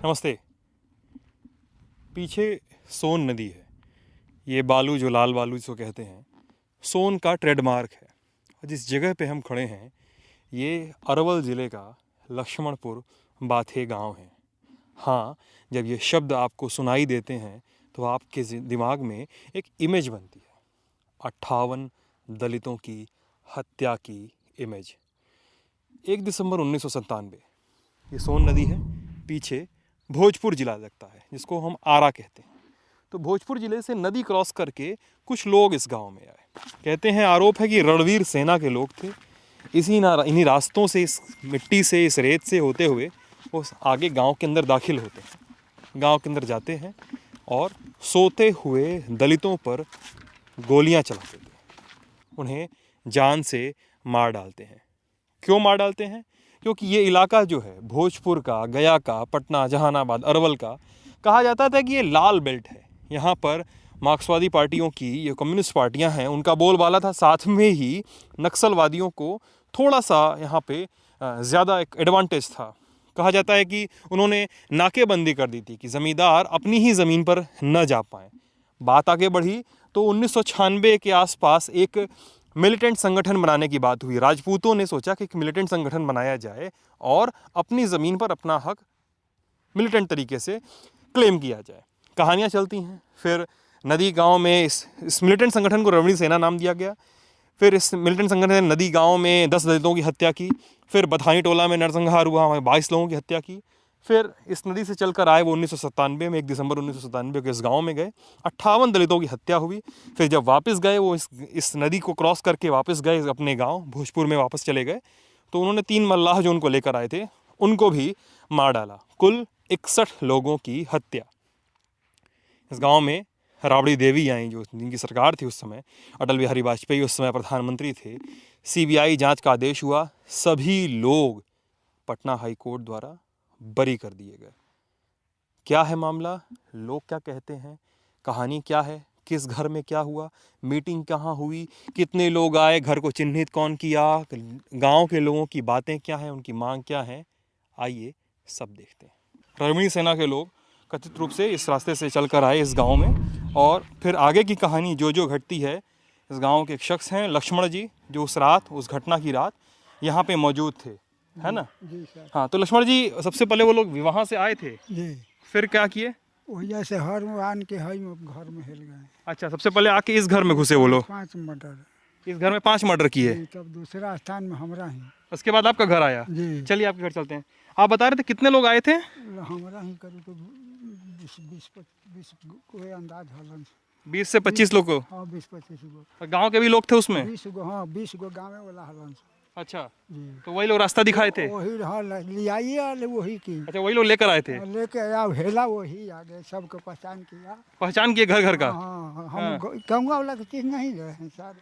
नमस्ते। पीछे सोन नदी है। ये बालू जो लाल बालू जिसको कहते हैं, सोन का ट्रेडमार्क है। और जिस जगह पे हम खड़े हैं ये अरवल ज़िले का लक्ष्मणपुर बाथे गांव है। हाँ, जब ये शब्द आपको सुनाई देते हैं तो आपके दिमाग में एक इमेज बनती है, 58 दलितों की हत्या की इमेज। 1 दिसंबर 1997, ये सोन नदी है, पीछे भोजपुर ज़िला लगता है जिसको हम आरा कहते हैं। तो भोजपुर ज़िले से नदी क्रॉस करके कुछ लोग इस गांव में आए। कहते हैं, आरोप है कि रणवीर सेना के लोग थे। इन्हीं रास्तों से, इस मिट्टी से, इस रेत से होते हुए वो आगे गांव के अंदर दाखिल होते हैं। गांव के अंदर जाते हैं और सोते हुए दलितों पर गोलियां चलाते थे, उन्हें जान से मार डालते हैं। क्यों मार डालते हैं? क्योंकि ये इलाका जो है भोजपुर का, गया का, पटना, जहानाबाद, अरवल का, कहा जाता था कि ये लाल बेल्ट है। यहाँ पर मार्क्सवादी पार्टियों की, ये कम्युनिस्ट पार्टियाँ हैं, उनका बोलबाला था। साथ में ही नक्सलवादियों को थोड़ा सा यहाँ पे ज़्यादा एक एडवांटेज था। कहा जाता है कि उन्होंने नाकेबंदी कर दी थी कि ज़मींदार अपनी ही ज़मीन पर न जा पाएँ। बात आगे बढ़ी तो 1996 के आसपास एक मिलिटेंट संगठन बनाने की बात हुई। राजपूतों ने सोचा कि एक मिलिटेंट संगठन बनाया जाए और अपनी ज़मीन पर अपना हक मिलिटेंट तरीके से क्लेम किया जाए। कहानियाँ चलती हैं। फिर नदी गांव में इस मिलिटेंट संगठन को रणवीर सेना नाम दिया गया। फिर इस मिलिटेंट संगठन ने नदी गांव में 10 दलितों की हत्या की। फिर बथानी टोला में नरसंहार हुआ, वहाँ 22 लोगों की हत्या की। फिर इस नदी से चलकर आए वो 1997 में, 1 दिसंबर 1997 को इस गांव में गए, 58 दलितों की हत्या हुई। फिर जब वापस गए वो इस नदी को क्रॉस करके वापस गए अपने गांव भोजपुर में वापस चले गए, तो उन्होंने 3 मल्लाह जो उनको लेकर आए थे उनको भी मार डाला। कुल 61 लोगों की हत्या। इस गांव में राबड़ी देवी आई, जो जिनकी सरकार थी उस समय, अटल बिहारी वाजपेयी उस समय प्रधानमंत्री थे। सीबीआई जांच का आदेश हुआ, सभी लोग पटना हाई कोर्ट द्वारा बरी कर दिए गए। क्या है मामला, लोग क्या कहते हैं, कहानी क्या है, किस घर में क्या हुआ, मीटिंग कहाँ हुई, कितने लोग आए, घर को चिन्हित कौन किया, गांव के लोगों की बातें क्या हैं, उनकी मांग क्या है, आइए सब देखते हैं। रणवीर सेना के लोग कथित रूप से इस रास्ते से चलकर आए इस गांव में, और फिर आगे की कहानी जो जो घटती है। इस गांव के एक शख्स हैं लक्ष्मण जी, जो उस रात, उस घटना की रात यहाँ पे मौजूद थे, है ना? जी सर। हाँ, तो लक्ष्मण जी, सबसे पहले वो लोग वहाँ से आए थे, जी, फिर क्या किए? वही से हर आन के हई घर में हिल गए। अच्छा, सबसे पहले आके इस घर में घुसे वो लोग, 5 मर्डर। इस घर में 5 मर्डर किए। जी, तब दूसरा स्थान में हमरा ही। उसके बाद आपका घर आया। जी, चलिए आपके घर चलते हैं। आप बता रहे थे कितने लोग आए थे? हमरा ही करी तो 20 कोई अंदाज हलन। 20 से 25 लोग को। हाँ, 20-25 गो। और गांव के भी लोग थे उसमें? 20 गो, हाँ 20 गो गाँव वाला हलन। अच्छा, जी, तो वही लोग रास्ता दिखाए थे? वही लियाइए वही की। अच्छा, वही लोग लेकर आए थे? लेके आया हेला, वही आगे सबको पहचान किया। पहचान किए घर घर का? हाँ, हम गाँव वाला की चीज नहीं रहे हैं सर।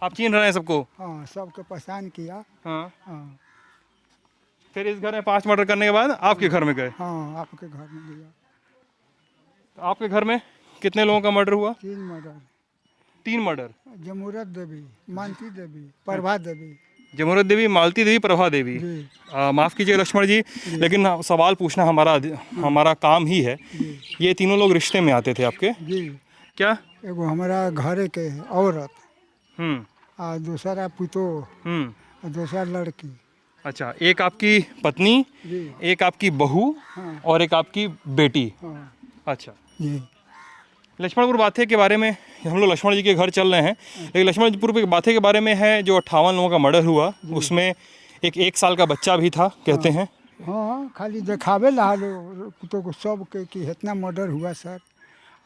आप चिन्ह रहे हैं सबको? हाँ, सबको पहचान किया। हाँ। हाँ, फिर इस घर में 5 मर्डर करने के बाद आपके घर में गए? हाँ, आपके घर में गया। तो आपके घर में कितने लोगों का मर्डर हुआ? 3 मर्डर। 3 मर्डर। जमुरत देवी, मानती देवी, प्रभा देवी। जमुरत देवी, मालती देवी, प्रभा देवी। जी, माफ़ कीजिए लक्ष्मण जी, लेकिन सवाल पूछना हमारा काम ही है। जी, ये तीनों लोग रिश्ते में आते थे आपके? जी। क्या? एगो हमारा घरे के औरत, हम्म, और दूसरा पुतो, हम्म। और दूसरा लड़की। अच्छा, एक आपकी पत्नी, जी, एक आपकी बहू, हाँ, और एक आपकी बेटी। हाँ, अच्छा, जी, लक्ष्मणपुर बाथे के बारे में, हम लोग लक्ष्मण जी के घर चल रहे हैं, लेकिन लक्ष्मणपुर बाथे के बारे में है जो 58 लोगों का मर्डर हुआ, उसमें एक साल का बच्चा भी था, कहते हैं। हाँ, खाली देखावे ला पुतो को सब के कि इतना मर्डर हुआ सर।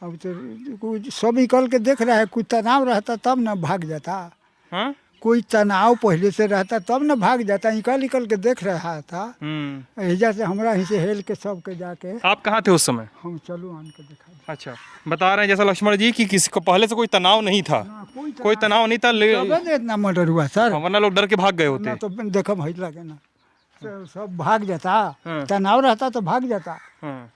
अब तो कोई सब निकल के देख रहा है, कुछ तनाव रहता तब ना भाग जाता। हाँ? कोई तनाव पहले से रहता तब ना भाग जाता, निकल के देख रहा था। एजा से हमरा ही से हेल के सबके जाके। आप कहाँ थे उस समय? हम चलो आन के दिखा दे। अच्छा, बता रहे हैं जैसा लक्ष्मण जी कि किसी को पहले से कोई तनाव नहीं था, ना, कोई तनाव नहीं था, तबे ने इतना मर्डर हुआ सर। वरना लोग डर के भाग गए होते। ना तो देखो भाई लगे ना, सब भाग जाता। हाँ। तनाव रहता तो भाग जाता। हाँ।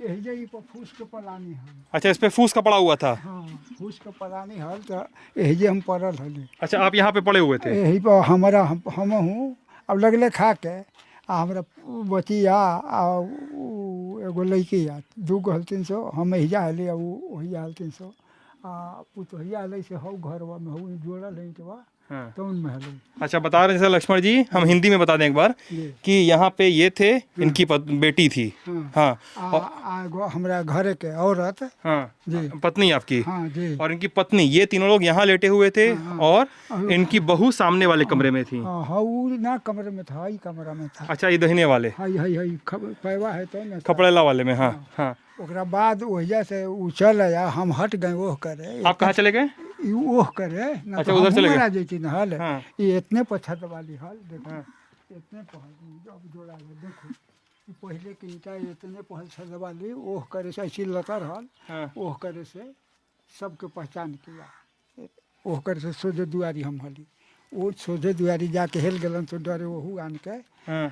एहिजे ही पर फूस के पलानी हल। अच्छा, इस पे फूस का पड़ा हुआ था? हाँ, फूस के पलानी हल तो एहिजे हम पड़ल हली। अच्छा, आप यहाँ पे पड़े हुए थे? यही पर हमारा हम हूँ। अब लगले खा के हमरा बचिया आ एगो लड़की आ 2 गो हलथिन सो हम हिजा हली आ वही हलथिन सो आ पुतहिया हलै से हौ घरवा में हौ जोड़ल है के बा हाँ। तो उनमें हलै। अच्छा, बता रहे थे लक्ष्मण जी, हम हिंदी में बता दें एक बार जी कि यहाँ पे ये थे, इनकी बेटी थी। हाँ हाँ। आ एगो हमरा घरे के औरत हाँ जी पत्नी आपकी हाँ जी और इनकी पत्नी, ये तीनों लोग यहाँ लेटे हुए थे हाँ, और और- इनकी बहू सामने वाले कमरे में थी। हाँ हाँ उ ना कमरे में था, ई कमरा में था। अच्छा, ये दहिने वाले हाई हाई हाई पैवा है तो ना कपड़ेला वाले में। हाँ हाँ। ओकरा बाद वजह से उ चल आया, हम हट गए ओह करे। आप कहाँ चले गए? ई ओह करे ना अच्छा, तो उधर हम चले गए। मरा जैती न हल। हाँ। ये इतने पछत वाली हल देखो, हाँ। इतने पहल अब जोड़ा है देखो, ई पहले के ईटा इतने पहल छत वाली ओह करे से ऐसी लतर हल। हाँ। ओह करे से सबके पहचान किया। ओह करे से सोझे दुआरी हम हली, वो सोझे दुआरी जाके हेल गलन तो डरे वहू आन के हाँ।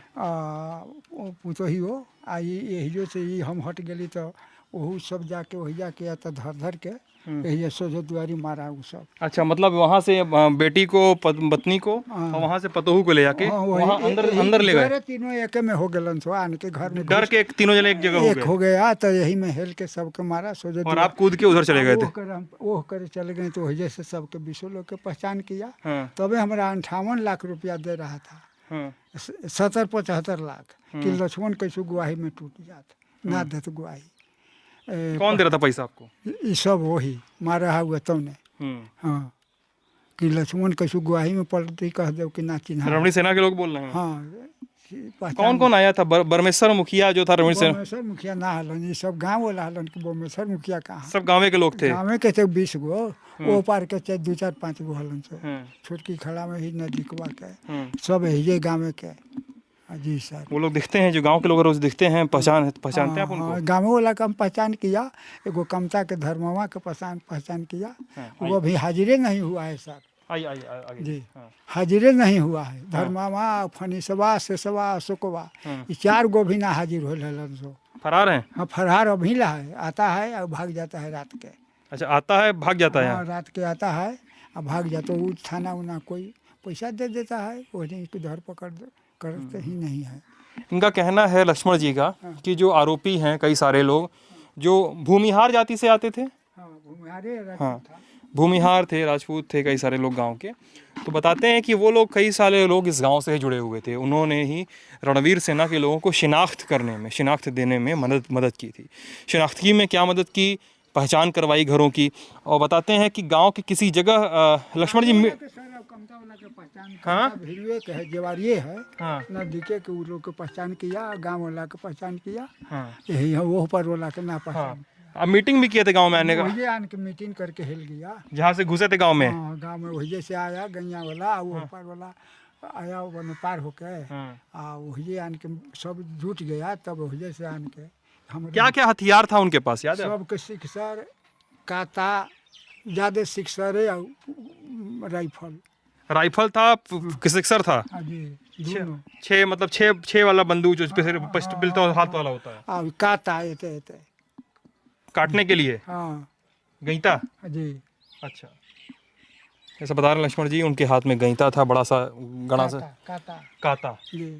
पुतही हो आ यही से ही हम हट गली तो वहू सब जाके वही जाके या तो धर धर के यही सोझे दुआरी मारा वो सब। अच्छा, मतलब वहाँ से बेटी को, पत्नी को, हाँ। और वहाँ से पतोहू को ले जाके हाँ, वहाँ अंदर ले गए। डरे तीनों एके में हो गलन सो आन के घर में डर के तीनों जने एक जगह हो एक गए हो गया तो यही में हेल के सबके मारा सोझे और आप कूद के उधर चले गए थे। ओह करे चले गए तो वही से सबके 20 लोग के पहचान किया। हाँ। तबे हमारा 58 लाख रुपया दे रहा था, हाँ। 70-75 लाख कि लक्ष्मण कैसे गुआही में टूट जात ना देत गुआही। कौन दे रहा था पैसा आपको? ये सब वही मारा हुआ तब ने। हाँ कि लक्ष्मण कैसे गुआही में पलटी कह दो कि ना चिन्हा। रमणी सेना के लोग बोल रहे हैं। हाँ कौन कौन आया था? बरमेश्वर मुखिया जो था, रमणी सेना, बोमेश्वर मुखिया ना हलन, ये सब गाँव वाला हलन कि बोमेश्वर मुखिया कहाँ। सब गाँव के लोग थे। गाँव के थे 20 गो, वो पार के चाहे 2-4-5 गो हलन से हाँ। छोटकी खड़ा में ही नजदीकवा के हाँ। सब यही गाँव के। जी सर। वो लोग दिखते हैं जो गांव के लोग रोज दिखते हैं, पहचानते हैं आप उनको? गाँव वाला का हम पहचान किया, एगो कमता के धर्मवा के पहचान किया। हाँ, वो अभी हाजिरे नहीं हुआ है सर। आगे जी हाँ। हाजिरे नहीं हुआ है। धर्मावा, फनीसवा, शेषवा, अशोकवा, ये 4 गो भी ना हाजिर हो हलन सो। फरार हैं? हाँ फरार अभी ला है, आता है और भाग जाता है रात के। अच्छा, आता है भाग जाता है? हाँ रात के आता है और भाग जाता है। वो थाना उना कोई पैसा दे देता है, वही धरपकड़ करते ही नहीं है। इनका कहना है लक्ष्मण जी का कि जो आरोपी हैं कई सारे लोग जो भूमिहार जाति से आते थे। हाँ भूमिहारे हाँ, भूमिहार थे, राजपूत थे, कई सारे लोग गांव के। तो बताते हैं कि वो लोग, कई सारे लोग इस गांव से ही जुड़े हुए थे। उन्होंने ही रणवीर सेना के लोगों को शिनाख्त देने में मदद की थी। शिनाख्ती में क्या मदद की? पहचान करवाई घरों की। और बताते हैं कि गांव के किसी जगह लक्ष्मण जी हाँ भिड़ुए के है, जेवारिये है। हाँ। नजदीके के उ लोग के पहचान किया, गाँव वाला के पहचान किया। हाँ। यही है, वो पर वाला के ना हाँ। पहचान। अब मीटिंग भी किए थे गांव में आने का? वही आन के मीटिंग करके हिल गया। जहाँ से घुसे थे गांव में? हाँ गाँव में वही से आया, गैया वाला वो पर वाला आया, वो पार होके वही आन के सब जुट गया। तब वही से आन के हम क्या क्या हथियार था उनके पास, याद है? सबके सिक्सर, काता, ज्यादा सिक्सर राइफल था, सिक्सर था। हाँ जी दोनों। 6 मतलब 6 वाला बंदूक जो पिस्टल तो हाथ वाला होता है। काता एते काटने के लिए। हाँ गईता। जी। अच्छा, ऐसा बता रहे लक्ष्मण जी, उनके हाथ में गईता था, बड़ा सा गणा सा। काता जी।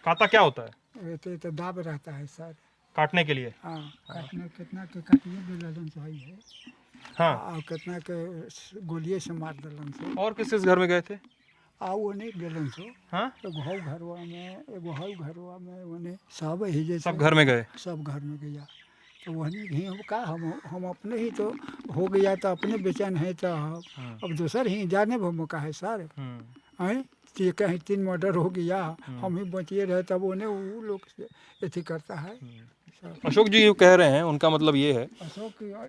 काता क्या होता है? तो दाब रहता है सर, काटने के लिए। हाँ काटने कितना के काटिए दिलन से है। हाँ। और कितना के गोलिये से मार दिलन से। और किस घर में गए थे? वो नहीं दिलन से। हाँ। एगो हौ घरवा में उन्हें सब ही जैसे सब घर में गए? सब घर में गया। तो वही ही हम अपने ही तो हो गया, तो अपने बेचैन है तो अब दूसर ही जाने भूमि का है सर। हैं तो कहीं 3 मर्डर हो गया, हम ही बचिए रहे, तब उन्हें वो लोग ऐसी करता है। अशोक जी कह रहे हैं, उनका मतलब ये है,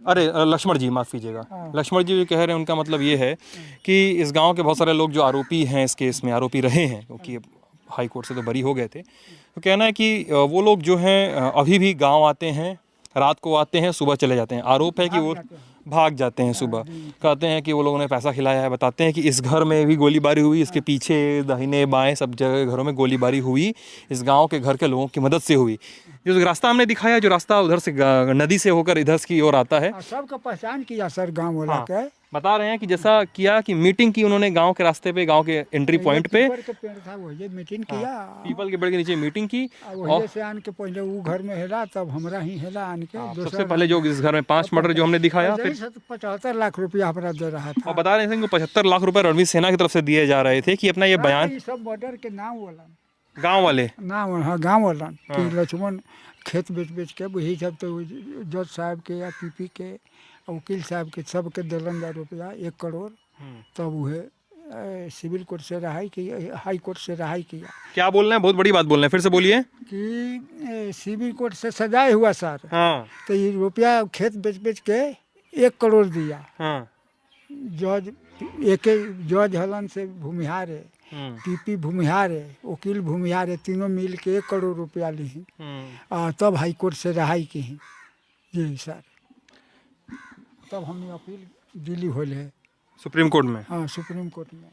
अरे लक्ष्मण जी माफ़ कीजिएगा, लक्ष्मण जी कह रहे हैं, उनका मतलब ये है कि इस गांव के बहुत सारे लोग जो आरोपी हैं इस केस में, आरोपी रहे हैं क्योंकि हाई कोर्ट से तो बरी हो गए थे, तो कहना है कि वो लोग जो हैं अभी भी गांव आते हैं, रात को आते हैं, सुबह चले जाते हैं। आरोप है कि वो भाग जाते हैं सुबह। कहते हैं कि वो लोगों ने पैसा खिलाया है। बताते हैं कि इस घर में भी गोलीबारी हुई, इसके पीछे दाहिने बाएं सब जगह घरों में गोलीबारी हुई, इस गांव के घर के लोगों की मदद से हुई। जो रास्ता हमने दिखाया, जो रास्ता उधर से नदी से होकर इधर की ओर आता है, सबका पहचान किया सर गाँव वाला के। बता रहे हैं कि जैसा किया कि मीटिंग की उन्होंने गांव के रास्ते पे, गांव के एंट्री पॉइंट पे, पीपल के पेड़ था वही मीटिंग किया। पीपल के पेड़ के नीचे मीटिंग की। वही से आन के पहले वो घर में हेला, तब हमरा ही हेला आन के। सबसे पहले जो इस घर में 5 मर्डर जो हमने दिखाया, फिर 75 लाख रुपया हमरा दे रहा था। और बता रहे थे कि 75 लाख रुपए रणवीर सेना की तरफ से दिए जा रहे थे कि अपना ये बयान सब मर्डर के नाम वाला गांव वाले नाम, हाँ गाँव वाला कि लक्ष्मण खेत बेच बेच के वही सब तो जज साहब के या पीपी के वकील साहब के सबके दिलन 1 करोड़। तब वह सिविल कोर्ट से रहाई की, हाई कोर्ट से रहाई किया। क्या बोल रहे हैं, बहुत बड़ी बात बोल रहे हैं, फिर से बोलिए। कि सिविल कोर्ट से सजाए हुआ सर। हाँ। तो ये रुपया खेत बेच बेच के 1 करोड़ दिया। हाँ। जज एक जज हलन से भूमिहार है, पीपी भूमिहार है, वकील भूमिहार है, तीनों मिल के 1 करोड़ रुपया ली। तब हाई कोर्ट से रहाई की जी सर। तब हमने अपील दिल्ली होले है सुप्रीम कोर्ट में। हाँ सुप्रीम कोर्ट में।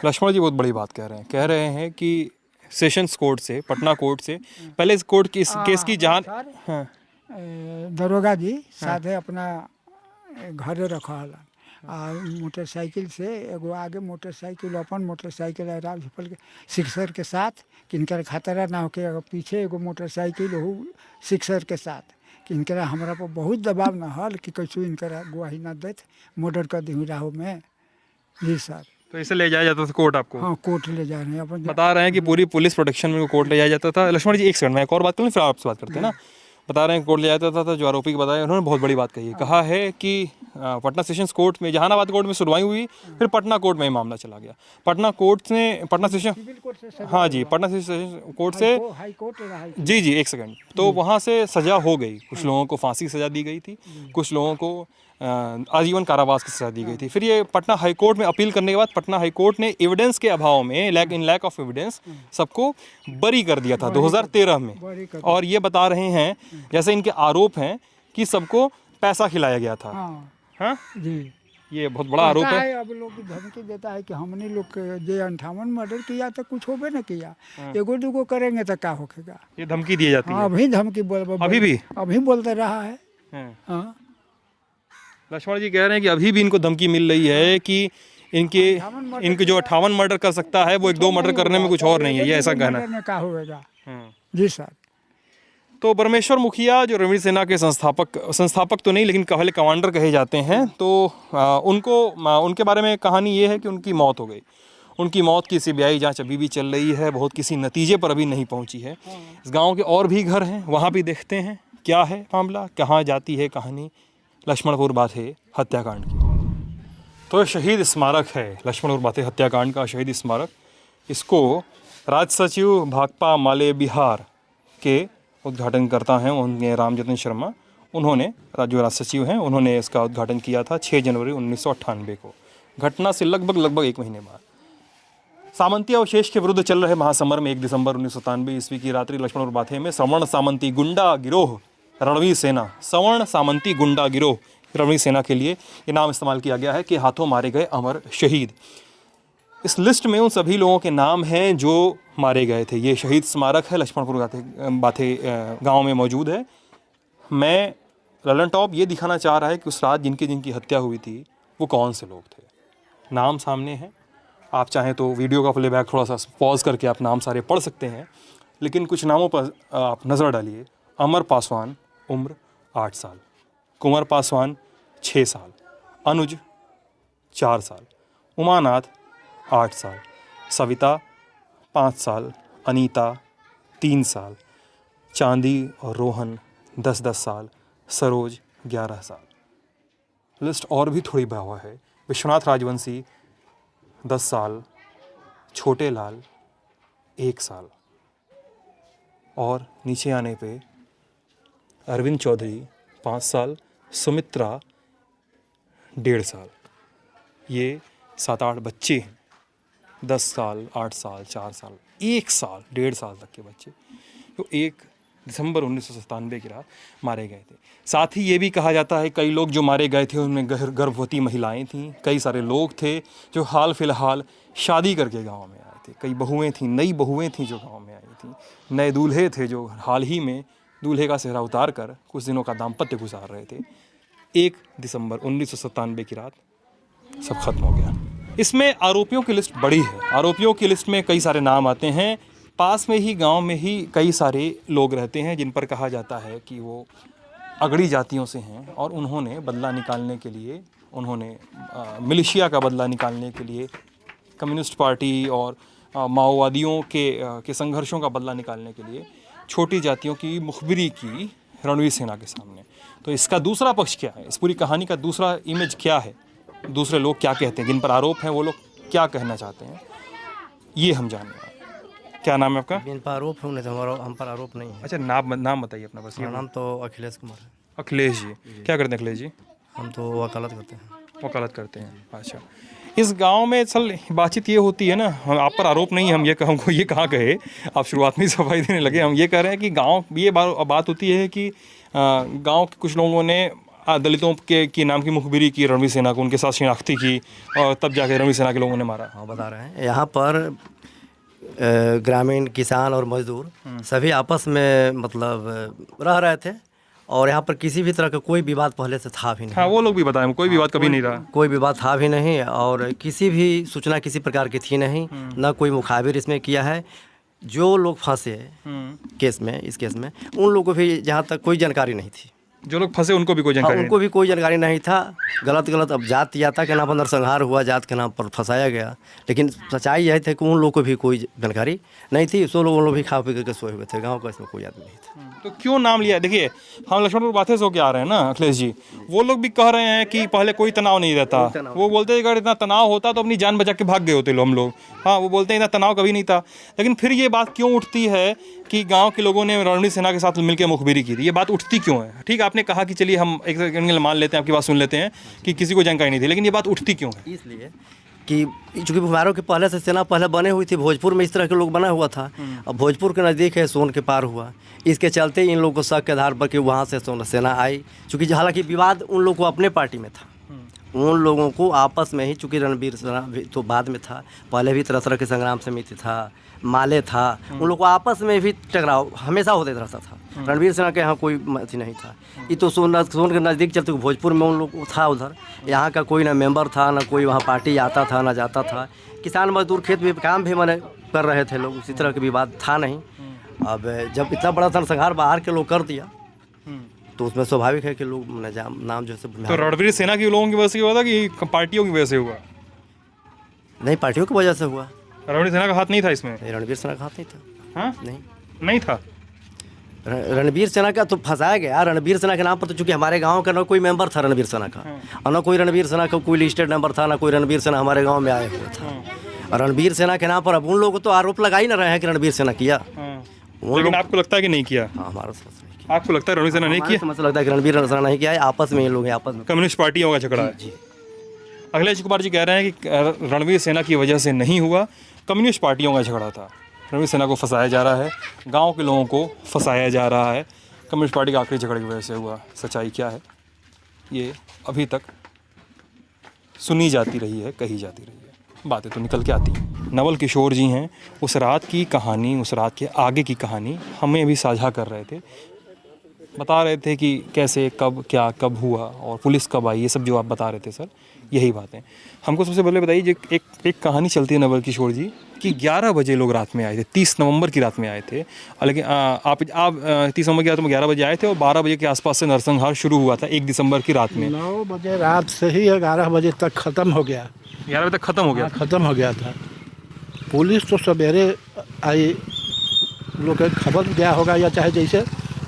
लक्ष्मण जी बहुत बड़ी बात कह रहे हैं कि सेशंस कोर्ट से, पटना कोर्ट से पहले इस कोर्ट की इस केस की जांच। हाँ। दरोगा जी साथे अपना घरे रखा हला आ मोटरसाइकिल से एगो आगे मोटरसाइकिल अपन मोटरसाइकिल राव झुपल के सिक्सर के साथ किनकर खतरा ना होके, पीछे एगो मोटरसाइकिल हो सिक्सर के साथ कि इनकरा हमरा पर बहुत दबाव न हल कि कैसे इनकरा गवाही न देत, मर्डर कर दी राहो में जी सर। तो इसे ले जाया जाता था कोर्ट आपको? हाँ कोर्ट ले जा रहे हैं। अपन बता रहे हैं कि पूरी पुलिस प्रोटेक्शन में कोर्ट ले जाया जाता था। लक्ष्मण जी एक सेकंड में एक और बात करूँ फिर आपसे बात करते हैं ना। बता रहे हैं कोर्ट ले जाता था, जो आरोपी को बताया उन्होंने बहुत बड़ी बात कही है। कहा है कि पटना सेशंस कोर्ट में, जहानाबाद कोर्ट में सुनवाई हुई, फिर पटना कोर्ट में मामला चला गया। पटना कोर्ट ने, पटना सेशन, हाँ जी, पटना सेशन कोर्ट से, हाई कोर्ट जी जी एक सेकंड, तो वहाँ से सजा हो गई। कुछ लोगों को फांसी की सजा दी गई थी, कुछ लोगों को आजीवन कारावास की सजा दी गई थी। फिर ये पटना हाई कोर्ट में अपील करने के बाद पटना हाई कोर्ट ने एविडेंस के अभाव में, लैक ऑफ एविडेंस, सबको बरी कर दिया था 2013 में। और ये बता रहे हैं जैसे इनके आरोप हैं कि सबको पैसा खिलाया गया था। हाँ जी, ये बहुत बड़ा आरोप है। अब लोग धमकी देता है कि हमने लोग जो 58 मर्डर किया तो कुछ होबे न किया, एगो दूगो करेंगे तो क्या होगा। ये धमकी दी जाती है। अभी धमकी अभी बोलते रहा है। हाँ लक्ष्मण जी कह रहे हैं कि अभी भी इनको धमकी मिल रही है कि इनके जो 58 मर्डर कर सकता है वो 1-2 मर्डर करने में कुछ और नहीं है, ये ऐसा कहना है। क्या होगा जी सर। तो परमेश्वर मुखिया जो रणवीर सेना के संस्थापक तो नहीं लेकिन पहले कमांडर कहे जाते हैं, तो उनके बारे में कहानी ये है कि उनकी मौत हो गई। उनकी मौत की सीबीआई जांच अभी भी चल रही है, बहुत किसी नतीजे पर अभी नहीं पहुंची है। इस गांव के और भी घर हैं, वहां भी देखते हैं क्या है मामला, कहाँ जाती है कहानी लक्ष्मणपुर बाथे हत्याकांड की। तो शहीद स्मारक है लक्ष्मणपुर बाथे हत्याकांड का शहीद स्मारक। इसको राज्य सचिव भाकपा माले बिहार के उद्घाटन करता हैं उनके रामजतन शर्मा। उन्होंने जो राज्य सचिव हैं उन्होंने इसका उद्घाटन किया था 6 जनवरी 1998 को, घटना से लगभग 1 महीने बाद। सामंती अवशेष के विरुद्ध चल रहे महासमर में 1 दिसंबर 1997 ईस्वी की रात्रि लक्ष्मणपुर बाथे में सवर्ण सामंती गुंडा गिरोह रणवीर सेना, सवर्ण सामंती गुंडा गिरोह रणवीर सेना के लिए ये नाम इस्तेमाल किया गया है कि हाथों मारे गए अमर शहीद। इस लिस्ट में उन सभी लोगों के नाम हैं जो मारे गए थे। ये शहीद स्मारक है लक्ष्मणपुर बाथे गांव में मौजूद है। मैं ललन टॉप ये दिखाना चाह रहा है कि उस रात जिनकी हत्या हुई थी वो कौन से लोग थे। नाम सामने हैं, आप चाहें तो वीडियो का प्लेबैक थोड़ा सा पॉज करके आप नाम सारे पढ़ सकते हैं, लेकिन कुछ नामों पर आप नज़र डालिए। अमर पासवान उम्र 8 साल, कुंवर पासवान 6 साल, अनुज 4 साल, उमानाथ 8 साल, सविता 5 साल, अनीता 3 साल, चांदी और रोहन 10-10 साल, सरोज 11 साल। लिस्ट और भी थोड़ी भयावह है। विश्वनाथ राजवंशी 10 साल, छोटे लाल 1 साल, और नीचे आने पे अरविंद चौधरी 5 साल, सुमित्रा 1.5 साल। ये 7-8 बच्चे हैं, 10 साल, 8 साल, 4 साल, 1 साल, 1.5 साल तक के बच्चे, जो 1 दिसंबर 1997 की रात मारे गए थे। साथ ही ये भी कहा जाता है कई लोग जो मारे गए थे उनमें गर्भवती महिलाएं थीं, कई सारे लोग थे जो हाल फिलहाल शादी करके गांव में आए थे, कई बहुएं थीं, नई बहुएं थीं जो गांव में आई थीं, नए दूल्हे थे जो हाल ही में दूल्हे का सेहरा उतार कर कुछ दिनों का दाम्पत्य गुजार रहे थे। 1 दिसंबर 1997 की रात सब खत्म हो गया। इसमें आरोपियों की लिस्ट बड़ी है। आरोपियों की लिस्ट में कई सारे नाम आते हैं। पास में ही गांव में ही कई सारे लोग रहते हैं जिन पर कहा जाता है कि वो अगड़ी जातियों से हैं और उन्होंने बदला निकालने के लिए, उन्होंने मिलिशिया का बदला निकालने के लिए, कम्युनिस्ट पार्टी और माओवादियों के संघर्षों का बदला निकालने के लिए छोटी जातियों की मुखबिरी की रणवीर सेना के सामने। तो इसका दूसरा पक्ष क्या है, इस पूरी कहानी का दूसरा इमेज क्या है, दूसरे लोग क्या कहते हैं, जिन पर आरोप हैं वो लोग क्या कहना चाहते हैं, ये हम जान रहे हैं। क्या नाम है आपका? जिन पर आरोप है उन्हें तो हम पर आरोप नहीं है। अच्छा, नाम बताइए अपना बस। मेरा नाम तो अखिलेश कुमार है। अखिलेश जी, क्या करते हैं अखिलेश जी? हम तो वकालत करते हैं। वकालत करते हैं। अच्छा, इस गांव में असल बातचीत ये होती है ना, हम आप पर आरोप नहीं, हम ये हमको ये कहाँ कहे, आप शुरुआत में सफाई देने लगे। हम ये कह रहे हैं कि गांव ये बात होती है कि गांव के कुछ लोगों ने दलितों के नाम की मुखबिरी की रणवीर सेना को, उनके साथ शिनाख्ती की और तब जाके रणवीर सेना के लोगों ने मारा। हाँ, बता रहे हैं। यहाँ पर ग्रामीण किसान और मजदूर सभी आपस में मतलब रह रहे थे और यहाँ पर किसी भी तरह का कोई विवाद पहले से था भी नहीं। हाँ, वो लोग भी बताएं, कोई विवाद कभी नहीं रहा। कोई विवाद था भी नहीं और किसी भी सूचना किसी प्रकार की थी नहीं, न कोई मुखाबिर इसमें किया है। जो लोग फंसे केस में, इस केस में, उन लोगों को भी जहाँ तक कोई जानकारी नहीं थी। जो लोग फंसे उनको भी कोई जानकारी उनको भी कोई जानकारी नहीं था। गलत अब जात के नाम पर नरसंहार हुआ, जात के नाम पर फंसाया गया। लेकिन सच्चाई यही थी कि उन लोगों को भी कोई जानकारी नहीं थी। सो लोग भी खा पी करके सोए हुए थे। गांव का इसमें कोई आदमी नहीं था। तो क्यों नाम लिया? देखिए, हम लक्ष्मणपुर बातें से होके आ रहे हैं ना अखिलेश जी, वो लोग भी कह रहे हैं कि पहले कोई तनाव नहीं रहता। वो बोलते हैं अगर इतना तनाव होता तो अपनी जान बचा के भाग गए होते हम लोग। हाँ, वो बोलते हैं इतना तनाव कभी नहीं था। लेकिन फिर ये बात क्यों उठती है कि गांव के लोगों ने रणवीर सेना के साथ मिलकर मुखबिरी की थी? ये बात उठती क्यों है? ठीक, आपने कहा कि चलिए हम एक सेकंड मान लेते हैं, आपकी बात सुन लेते हैं कि किसी को जानकारी नहीं थी, लेकिन ये बात उठती क्यों है? इसलिए कि चूँकि हमारों के पहले से सेना पहले बने हुई थी। भोजपुर में इस तरह के लोग बना हुआ था। अब भोजपुर के नज़दीक है, सोन के पार हुआ। इसके चलते इन लोगों को शक के आधार पर कि वहाँ से सेना आई। चूँकि हालांकि विवाद उन लोगों को अपने पार्टी में था, उन लोगों को आपस में ही, चूँकि रणवीर सेना भी तो बाद में था, पहले भी तरह तरह के संग्राम समिति था, माले था, उन लोगों को आपस में भी टकराव हमेशा होते रहता था। रणवीर सेना के यहाँ कोई अथी नहीं था। ये तो सोन के नज़दीक चलते भोजपुर में उन लोग था। उधर यहाँ का कोई ना मेंबर था, ना कोई वहाँ पार्टी आता था, ना जाता था। किसान मजदूर खेत में काम भी मैंने कर रहे थे लोग, उसी तरह के विवाद था नहीं। अब जब इतना बड़ा नरसंहार बाहर के लोग कर दिया तो उसमें स्वाभाविक है कि लोग नाम जो है। तो रणवीर सेना के लोगों की वजह से हुआ था कि पार्टियों की वजह से हुआ? नहीं, पार्टियों की वजह से हुआ। रणवीर सेना का हाथ नहीं था इसमें? रणवीर सेना का हाथ नहीं था। हाँ, नहीं था। रणवीर सेना का तो फंसाया गया। रणवीर सेना के नाम पर तो चूंकि हमारे गांव का ना कोई मेंबर था रणवीर सेना का, और ना कोई रणवीर सेना का कोई लिस्टेड मेंबर था, ना कोई रणवीर सेना हमारे गांव में आया हुआ था। रणवीर सेना के नाम पर अब उन लोगों को तो आरोप लगा ही ना रहे हैं कि रणवीर सेना किया। लेकिन आपको लगता है कि नहीं किया? हाँ, हमारा समझ नहीं किया। आपको लगता है रणवीर सेना नहीं किया? समझ लगता है कि रणवीर सेना नहीं किया है। आपस में ये लोग आपस में कम्युनिस्ट पार्टियों का झगड़ा है। जी। अखिलेश कुमार जी कह रहे हैं कि रणवीर सेना की वजह से नहीं हुआ, कम्युनिस्ट पार्टियों का झगड़ा था। रणवीर सेना को फंसाया जा रहा है, गांव के लोगों को फंसाया जा रहा है, कम्युनिस्ट पार्टी का आखिरी झगड़े की वजह से हुआ। सच्चाई क्या है ये अभी तक सुनी जाती रही है, कही जाती रही है, बातें तो निकल के आती हैं। नवल किशोर जी हैं, उस रात की कहानी, उस रात के आगे की कहानी हमें भी साझा कर रहे थे, बता रहे थे कि कैसे, कब, क्या, कब हुआ और पुलिस कब आई, ये सब जो आप बता रहे थे सर, यही बातें। हमको सबसे पहले बताइए, जो एक कहानी चलती है नवल किशोर जी कि 11 बजे लोग रात में आए थे, 30 नवंबर की रात में आए थे। लेकिन आप 30 नवंबर की रात में 11 बजे आए थे और 12 बजे के आसपास से नरसंहार शुरू हुआ था 1 दिसंबर की रात में। 9 बजे रात से ही 11 बजे तक ख़त्म हो गया। 11 बजे तक ख़त्म हो गया? ख़त्म हो गया था। पुलिस तो सवेरे आई, लोग के खबर गया होगा या चाहे जैसे,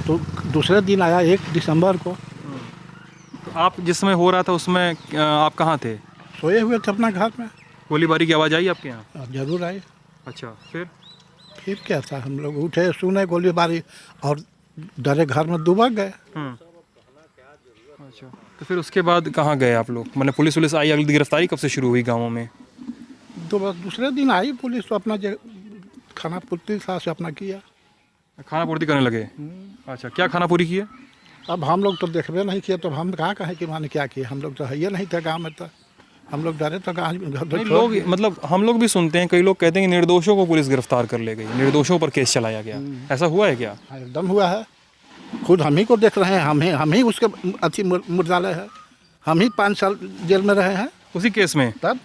तो दूसरे दिन आया 1 दिसंबर को। तो आप जिस समय हो रहा था उसमें आप कहाँ थे? सोए हुए थे अपना घर में। गोलीबारी की आवाज़ आई आपके यहाँ? अब जरूर आई। अच्छा, फिर क्या था, हम लोग उठे, सुने गोलीबारी और डरे घर में दुबक गए। अच्छा, तो फिर उसके बाद कहाँ गए आप लोग? मैंने पुलिस आई, अगली गिरफ्तारी कब से शुरू हुई गाँवों में? तो बस दूसरे दिन आई पुलिस, तो अपना खाना पूर्ति से अपना किया, खाना पूर्ति करने लगे। अच्छा, क्या खाना पूरी किया? अब हम लोग तो देखबे नहीं किए, तो हम कहाँ कहें कि माने क्या किए। हम लोग तो है ही नहीं थे गाँव में, तो हम लोग डरे तो लोग, मतलब हम लोग भी सुनते हैं, कई लोग कहते हैं कि निर्दोषों को पुलिस गिरफ्तार कर ले गई, निर्दोषों पर केस चलाया गया। ऐसा हुआ है क्या? एकदम हुआ है। खुद हम ही को देख रहे हैं, हम ही उसके अच्छी मुर्दालय है, हम ही 5 साल जेल में रहे हैं। उसी केस में? तब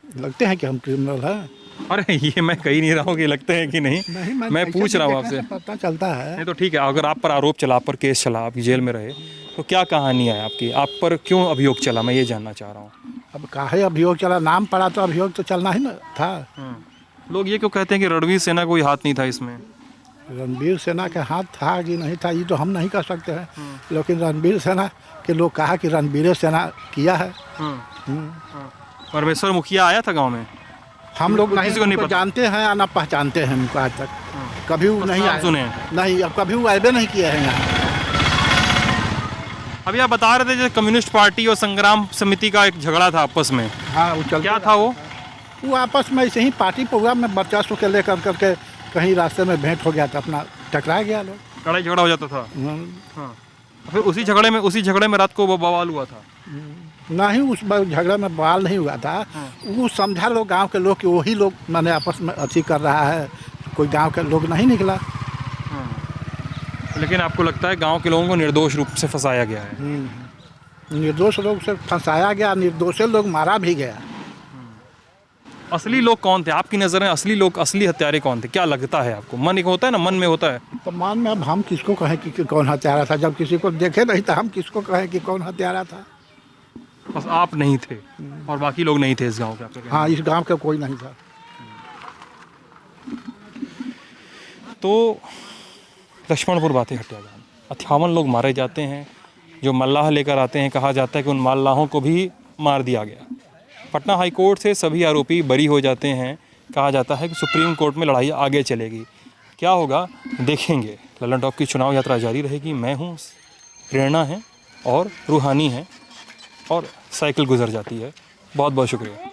लगते हैं कि हम क्रिमिनल हैं? अरे ये मैं कही नहीं रहा हूँ कि लगते हैं कि नहीं, मैं पूछ रहा हूँ आपसे। पता चलता है। नहीं तो ठीक है, अगर आप पर आरोप चला, आप पर केस चला, आप जेल में रहे, तो क्या कहानी है आपकी, आप पर क्यों अभियोग चला, मैं ये जानना चाह रहा हूँ। अब काहे अभियोग चला, नाम पड़ा तो अभियोग तो चलना ही ना था। लोग ये क्यों कहते हैं कि रणवीर सेना कोई हाथ नहीं था इसमें? रणवीर सेना के हाथ था कि नहीं था ये तो हम नहीं कह सकते हैं, लेकिन रणवीर सेना के लोग कहा कि रणवीर सेना किया है। परमेश्वर मुखिया आया था गांव में? हम लोग नहीं किसी को नहीं उनको पता। जानते हैं या ना पहचानते हैं उनको आज तक, कभी वो नहीं नाम आए। सुने हैं? नहीं, अब कभी वो आए नहीं किए हैं यहाँ। अभी आप बता रहे थे जो कम्युनिस्ट पार्टी और संग्राम समिति का एक झगड़ा था आपस में, हाँ वो चलते क्या था वो? वो आपस में ऐसे ही पार्टी प्रोग्राम में वर्चस्व के लेकर करके कहीं रास्ते में भेंट हो गया था, अपना टकरा गया लोग। लड़ाई झगड़ा हो जाता था? हाँ। फिर उसी झगड़े में रात को वो बवाल हुआ था? नहीं, उस झगड़े में बवाल नहीं हुआ था। वो समझा लोग, गांव के लोग, कि वही लोग मैंने आपस में अच्छी कर रहा है, कोई गांव के लोग नहीं निकला। लेकिन आपको लगता है गांव के लोगों को निर्दोष रूप से फंसाया गया है? निर्दोष लोग से फंसाया गया, निर्दोष लोग मारा भी गया। असली लोग कौन थे आपकी नज़र में? असली लोग, असली हत्यारे कौन थे, क्या लगता है आपको? मन एक होता है ना, मन में होता है। तो मान में अब हम किसको कहें कि कौन हत्यारा था, जब किसी को देखे नहीं था, हम किसको कहें कि कौन हत्यारा था। बस आप नहीं थे और बाकी लोग नहीं थे इस गांव के, आपका कहना है? हाँ, इस गांव का कोई नहीं था। तो लक्ष्मणपुर बातें हत्याकांड, 58 लोग मारे जाते हैं, जो मल्लाह लेकर आते हैं, कहा जाता है कि उन मल्लाहों को भी मार दिया गया। पटना हाई कोर्ट से सभी आरोपी बरी हो जाते हैं, कहा जाता है कि सुप्रीम कोर्ट में लड़ाई आगे चलेगी। क्या होगा देखेंगे। ललन टॉप की चुनाव यात्रा जारी रहेगी। मैं हूँ, प्रेरणा है और रूहानी है और साइकिल गुजर जाती है। बहुत बहुत शुक्रिया।